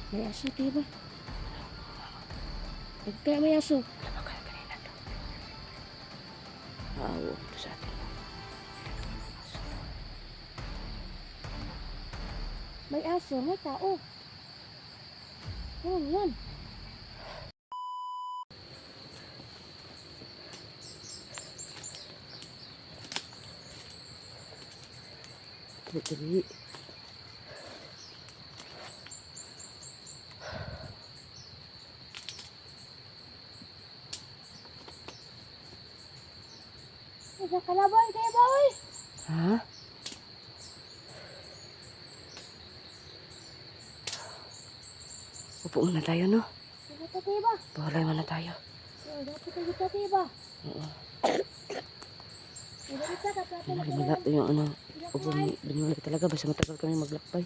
May aso, diba? Kaya may aso. Nabagal kanina to. Aawo ito sa atin. May aso, may tao. Yan. Dali. Isa kalaban kayo ba, oy? Ha? Upo muna tayo, no? Dito, diba? Bahalay muna tayo. Dito, diba? Oo. Dito, Lumala yung ano. Upo, binimalay talaga. Basta matagal kami maglakbay.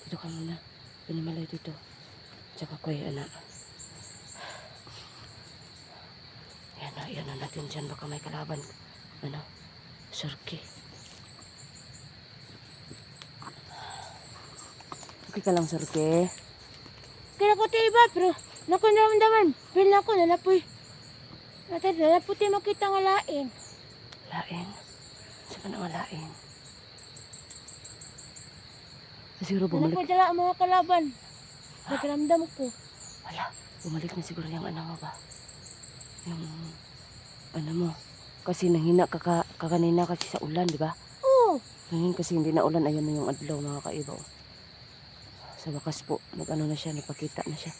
Dito ka muna. Binimalay dito. Tsaka ko anak. Yan na natin dyan. Baka may kalaban. Ano? Surki. Okay ka lang, Surki. Kaya ko diba, pero naku naramdaman. Pil na ko, nalapoy. Nalapoy makita nga lain. Laing. Saan ka na laing? Siguro bumalik. Nalapoy dala ang mga kalaban. Nagramdam ko. Wala. Bumalik na siguro yung ano mo ba? Yung ano mo. Kasi nanghina ka kanina kasi sa ulan, di ba? Oo. Ngayon kasi hindi na ulan. Ayan na yung adlaw, mga kaibaw. Sa wakas po, nag-ano na siya, nagpakita na siya.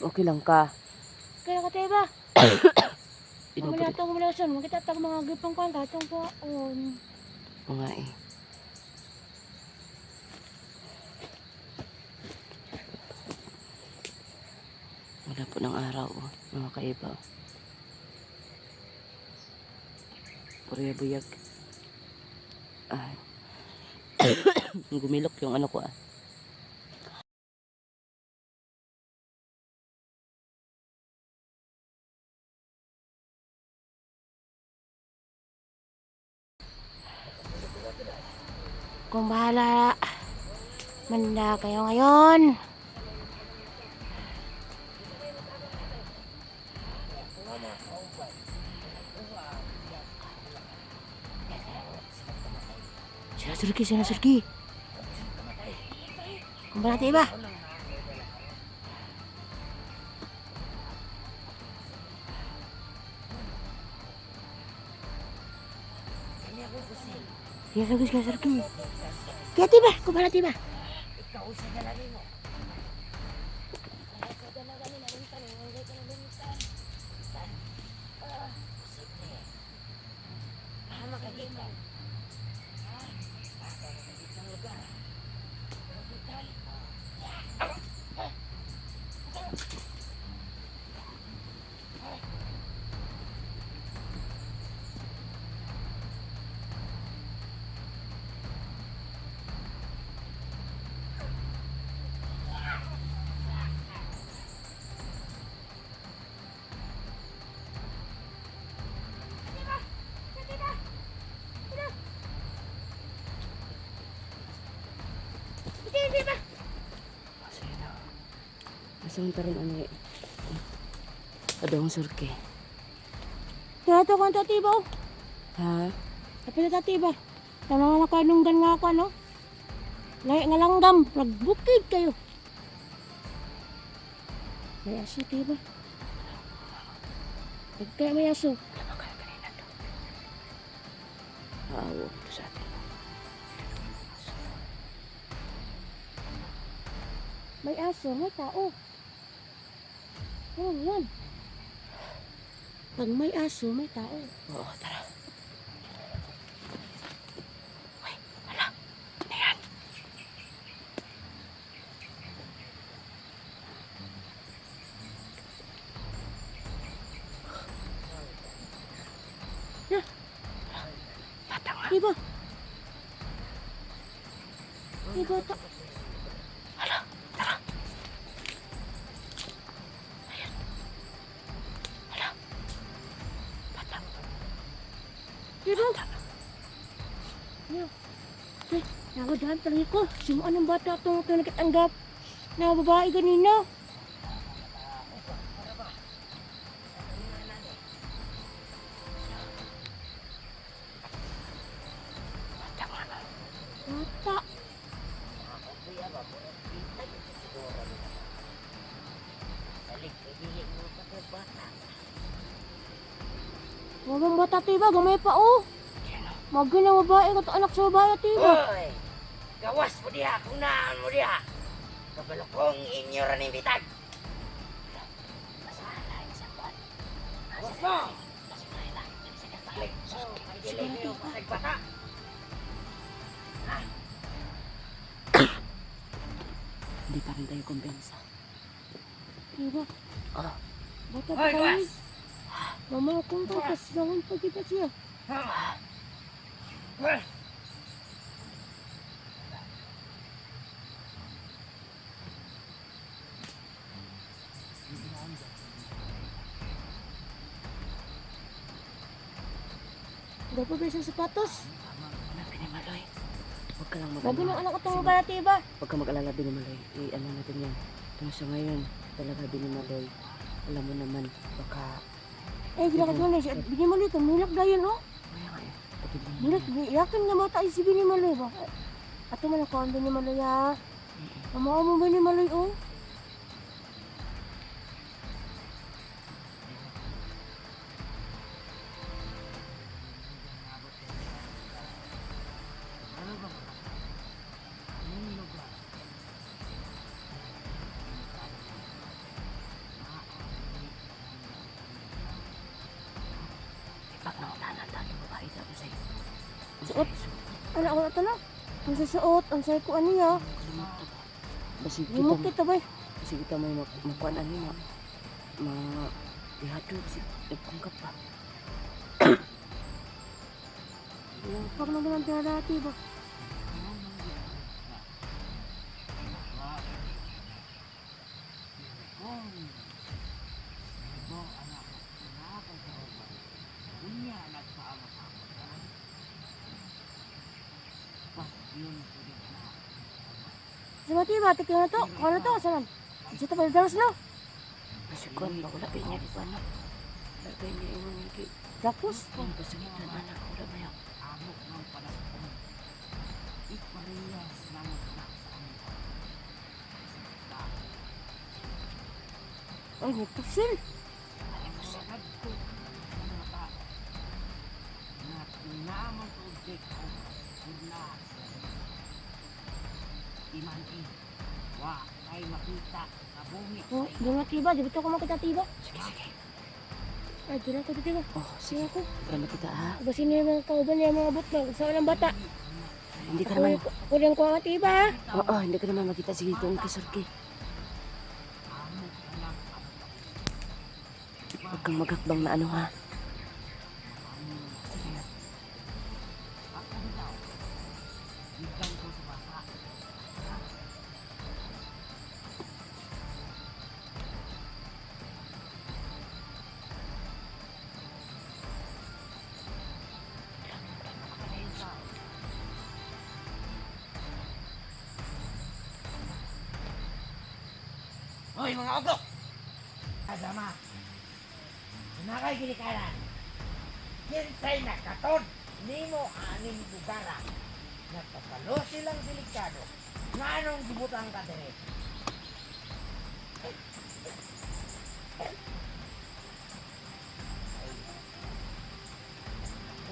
Okay lang ka. Kaya ko diba? Inubod Mamaya itong mulason. Makita itong mga gipang kuhan. Katong po. ko nga eh. Wala po ng araw, oh, mga kaibaw. Purya-buyag. Ay. Gumilok yung ano ko ah. Kung bahala. Manda kayo ngayon. Sila Surki. Kung bahala diba? Kaya Surki. Kaya diba? Kung bahala diba? Diba? Masaya na. Masaya na rin ano eh. Adong Surki. Kaya ito kung tatiba. Ha? Tapi na tatiba. Tama na kanunggan nga ako, no? Lahat nga langgam. Nagbukid kayo. May aso, diba? Kaya may aso. Nabagal kanina to. Aawo ito sa atin. May aso, may tao. Yan. Pag may aso, may tao. Oo, tara. Uy, hala. Ano yan? Ya, Bata nga. diba? Diba ito? Hala, tara. Hala. Bata. Diba? Ano? Ay, nakadahan talaga ko. Sino anong bata itong nagkatanggap na babae ganina? Bata. Wabang bata tiba, gamay pa oh. Magin na babae ko anak sa babae tiba. Hoy! Gawas mo diha, kunaan mo diha. Kabalokong inyo rin yung bitag. Gawas mo! Balik mo, may dilay niyo pasagbata. Hindi pa rin tayo kumpensa. Tiba, Ah, bata pa Hoy, kami. gawas! Mama akong tatas, bangon pa kita siya. Dapat ba isang sapatos? wala Binimaloy. Huwag ka lang Bago mag-alala. ng anak ko itong babae tiba. Huwag ka mag-alala, Binimaloy. I-ano natin yan. Kung sa ngayon, talaga Binimaloy. Alam mo naman, baka... Eh, gila ka doon siya. Binimaloy ka, milak dayon oh. Kaya nga eh, pagod lang Milak, yakin na mata si Binimaloy ba? Ato man ako ang Binimaloy ha. Mama mo Binimaloy oh. Pag naulanan tayo, babae daw sa'yo. Suot. Anak ko na ito na. Ang susuot, ang sayo ko ano ya. Kalimutan ba? Basig Limot kita, kita ba? basig kita may makuhaan ano na. Ihado, basig nagpanggap pa. Pag naman ang dati ba? Sa mati ba? Tika na to. Kung ano to? Saan? Sa ito pala daros no? Basig ko, wala ba niya di ba no? Wala ba niya yung mga Tapos? pasagitan anak, wala ba yan? Ay, nagpuksil. Oh, di na tiba. Di ba ito ako makita tiba? Sige, sige. Ay, di na ako tiba. Oh, Sige sige. ako. Para kita ha. Basin niya yung mga kauban niya, mga bot na. Sa walang bata. Hindi ka naman, Ako lang ko ang tiba. oo, hindi ka naman makita. Sige, doon ka, Surki. Huwag kang maghakbang na ano ha. Sige na. Hoy, mga ogok! Adama! Sinakay ginikanan. Kinsay nakatod, nimo aning lugara. Nagpapalo silang delikado. Nga anong gibutang ka dire?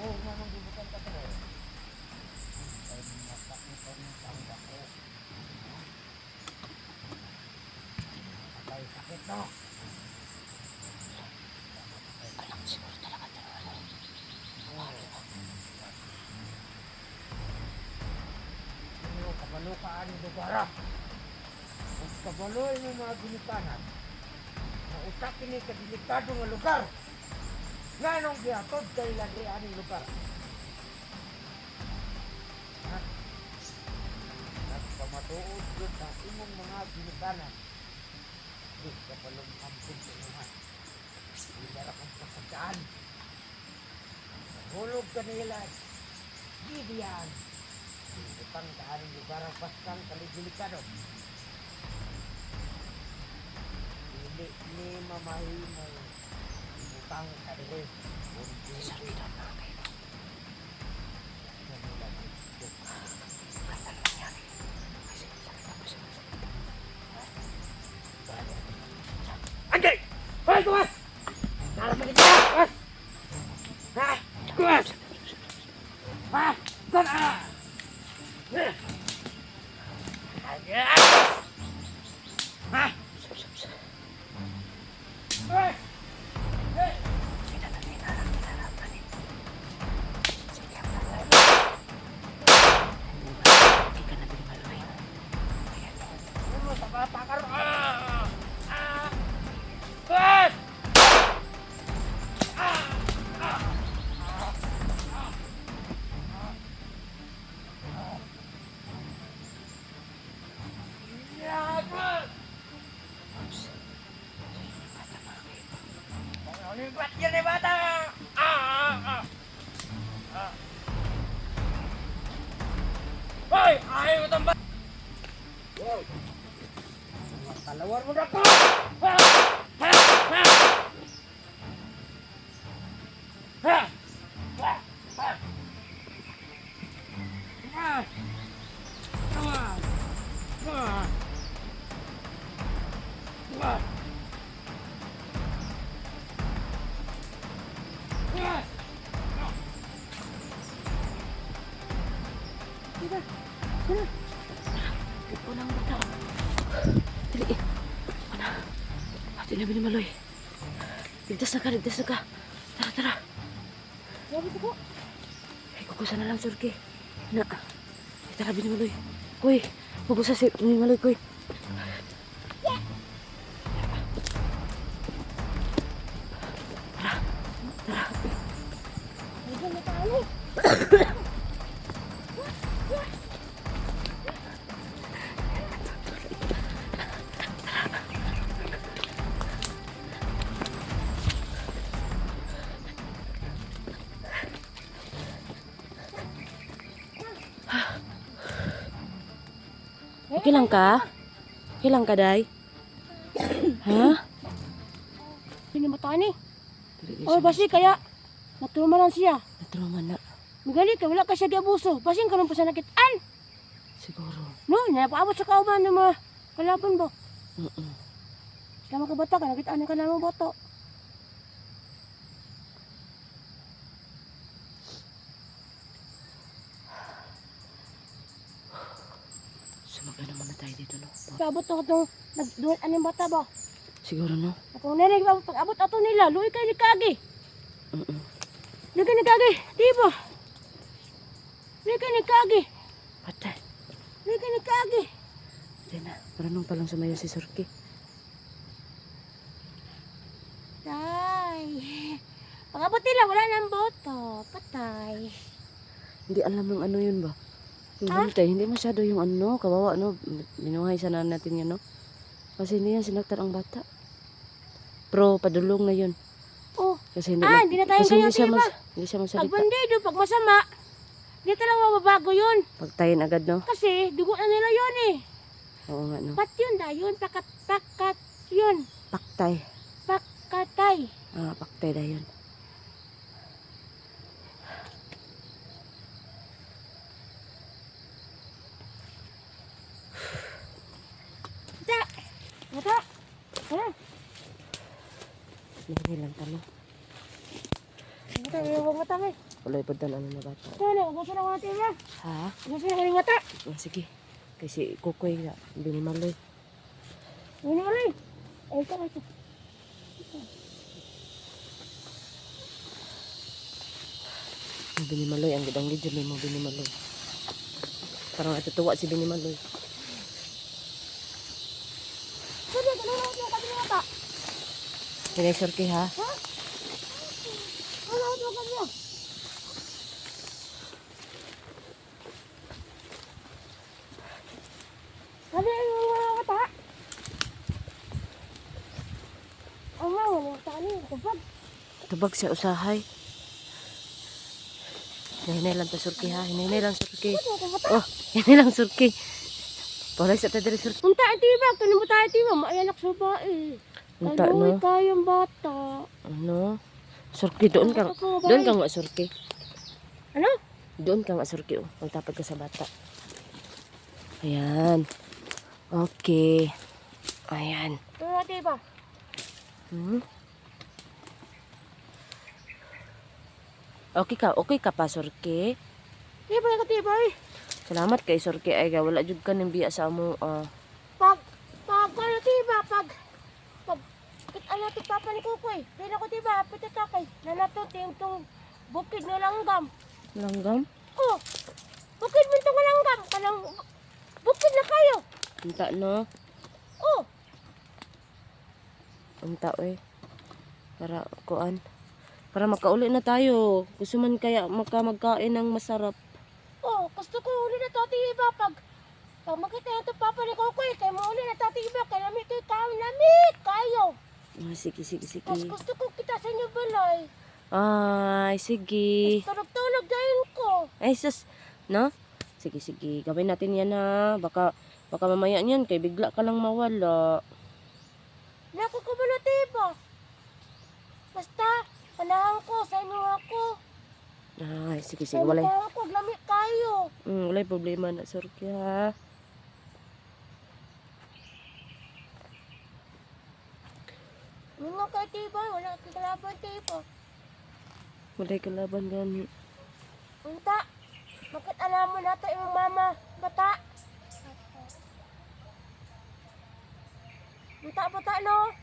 Oh, nga anong gibutang ka dire? Ay, nakakita ng tangga ko. Ay, sakit no? Alam, siguro talaga ito. Ano, kabalo ka ani lugara. Kung kabalo mo mga ginikanan, nausap ini ka delikado nga lugar. Nga anong gihatod kay lagi ani lugar? Ha? Nagpamatuod yun sa imong mga ginikanan. Di ka palong ampun sa inuhan. Hindi akong pasagaan. Hulog ka nila. Gidiyan. Utang ka aning lugar bastang kalidelikado. Dili ni mamahimo utang ka dire. Sorry daw na kayo. Ano nangyari? Kasi sakit ako siya. Anjay! Hoy, kuwas! Naraman kita! Kuwas! Ha? Kuwas! Ha? Kuwas! Anjay! Ha? Kuwas! Hey! Sige, ang tatay. Hindi ka na binimaloy. Ayan. Ulo sa bata ka rin! Kuwas! Libat yan eh, bata! Hoy! Ayaw ko tamba! Wow! Kalawar mo na ko! Ha! Ha! Ha! Ha! Ha! Ha! Ha! Ha! Ha! Yes! Diba? Sana. Tipo ng bata. Dili. Ano? Ate na binimaloy. Ligtas na ka, ligtas na ka. Tara, tara. Sabi ko po. Ay, kukusa na lang, Surki. Na. Ay, tara, binimaloy. Kuy, kukusa si binimaloy, kuy. Medyo na tayo. Okay lang ka? Okay lang ka, Day? Ha? Pinimata ni. Dili O, basi kaya. Natrumanan siya. Natrauma na. Magali ka, wala ka siya giabuso. Basing ka nung pasanakitan. Siguro. No, napaabot sa kauban ng mga kalaban ba? Mm-mm. Sama ka bata ka, nakitaan ka naman boto. Sumagana muna tayo dito, no? Paabot ako itong nagduwan anong bata ba? Siguro, no? Akong narinig, pag-abot ato nila, luwi kayo ni Kagi. Mm-mm. Luwi kayo ni Kagi, di ba? Luwi kayo ni Kagi. Patay. Luwi kayo ni Kagi. Diyan na. Marunong palang sumayo si Surki. Tay. Pag-abot nila, wala nang boto. Patay. Hindi alam ng ano yun ba? Yung Ha? bantay, hindi masyado yung ano, kawawa, no? Binuhay sana natin yan, no? Kasi hindi yan sinaktan ang bata. Pro, padulong na yun. Oh, Kasi hindi, hindi na tayo kasi hindi ganyan, siya, diba? hindi siya pag masalita. bandido, pag masama, di talaga mababago yun. Pagtayin agad, no? Kasi dugo na nila yun eh. Oo nga, no? Pat yun yun, pakat yun. Paktay. Pakatay. Paktay na yun. Mata. Mata. Ha? Hindi lang talo. Mata, iwag mata mo. Wala ipod na na bata. Sana, gusto na ko natin ma. Ha? Gusto na ko ng mata. Sige. Kasi kukoy na. Binimaloy. Ano nga rin? Ay, ito. Binimaloy. Ang gidang gidyo mo binimaloy. Parang natutuwa si binimaloy. Pwede, kanunod mo kami ng mata. Hinay Surki, ha? Ha? Kanunod mo kami. Ano yung mga mata? Ang mga mata niyo, kapag. Tubag siya usahay. Hinay lang to surki ha. Hinay lang surki. Oh, hinay lang surki. Palay sa tadiri surki. Punta iti ba? Tunin mo tayo iti ba? Maayanak sa bae. Unta Kaluwi no. kayong bata. Ano? Surki doon ka. Doon ka nga surki. Ano? Doon ka nga surki oh. Magtapad ka sa bata. Ayan. Okay. Ayan. Tunin iti ba? Okay ka pa surki. Di ba yung iti ba eh? Salamat kay surki ay ga wala jud ka ning biya sa amo. Pag ano iti ba? Pag ano iti papa ni Kukoy. Di na ko iti ba? Pitatakay. Nanatot yung tong bukid na langgam. Langgam. Oh! Bukid mo itong langgam. Kanang bukid na kayo. Unta no. Oh! Unta eh. Para kuan. Para makauli na tayo. Gusto man kaya magkain ng masarap. Oh! Gusto ko uli na to iti ba? Pag makita yung itong papa ni Kukoy. Kaya mo uli na to iti ba? Kaya lamit kayo. Sige. Mas gusto ko kita sa inyo balay. Ay, sige. Tulog-tulog dahil ko. Ay, sus. No? Sige. Gawin natin yan ha. Baka mamaya niyan kay bigla ka lang mawala. Naku ko ba ba? Basta, panahan ko sa inyo ako. Ay, sige. Walay. Panahan ko, lamit kayo. Walay problema na, surki ha. Mga kay tiba, wala kalaban tiba. Walay kalaban gani. Unta, bakit alam mo nato yung mama, bata? Bata no?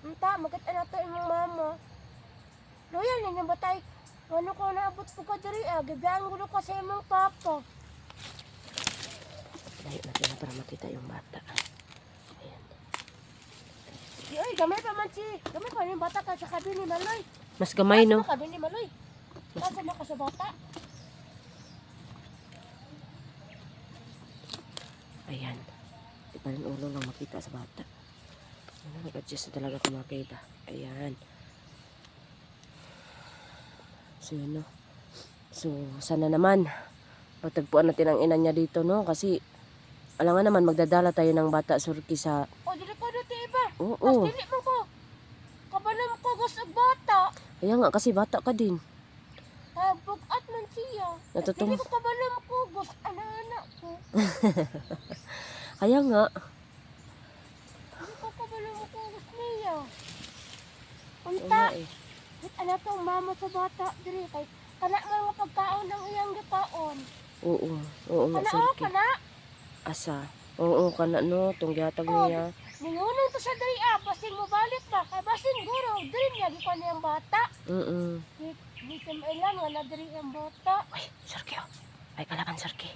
Unta, bakit nato yung mama? Loyal ninyo batay. Ano ko naabot po ka diri gabihan ko ko sa imong papa. Layo natin na para makita yung bata. Ayan. Ay, gamay pa man gamay pa yung bata ka sa kabin ni Maloy. Mas gamay no? Sa kabin ni Maloy. Kasi na ka sa bata. Ayan. Di pa rin ulo lang makita sa bata. Nag-adjust na talaga kumakita. Ayan. So yun no. So sana naman pagtagpuan natin ang ina niya dito no. Kasi alangan naman magdadala tayo ng bata surki sa... O, dili ko dito iba. Oo. Mas dili mo ko. Kabalam ko gusto bata. Kaya nga kasi bata ka din. Bugat man siya. Natutung... Dili ko kabalam ko gusto anak ko. Kaya nga. Dili ko kabalam ko gusto niya. Oo Unta. nga eh. Ano tong mama sa bata diri kay kana mga pagkaon ng iyang gipaon. Oo nga Kana surki. kana. Asa? Oo kana no. Itong gihatag niya. Ningunong to sa diri basing mo balik ba kay basing guro diri niya gikuan niyang bata. Di ko ilan nga na diri ang bata. Uy, surki oh. Ay kalaban surki.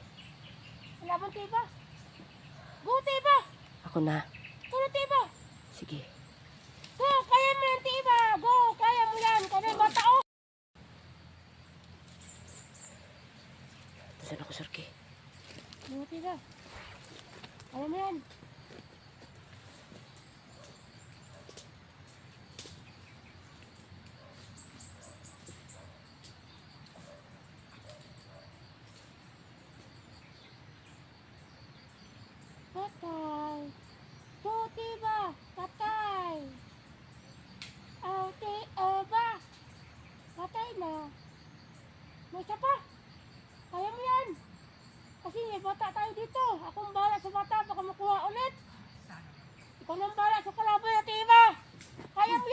Laban tiba. Go tiba. Ako na. Kuno tiba. Sige. Go, kaya mo yan tiba. Go, kaya mo yan. Kana yung bata oh. Tasan ako surki. Go tiba. Kaya mo yan. Patay. Tuti ba? Patay. Ate, ba? Patay na. May isa pa. Kaya mo yan. Kasi may bata tayo dito. Akong bahala sa bata. Baka makuha ulit. Ikaw nang bahala sa kalaban natin iba. Kaya mo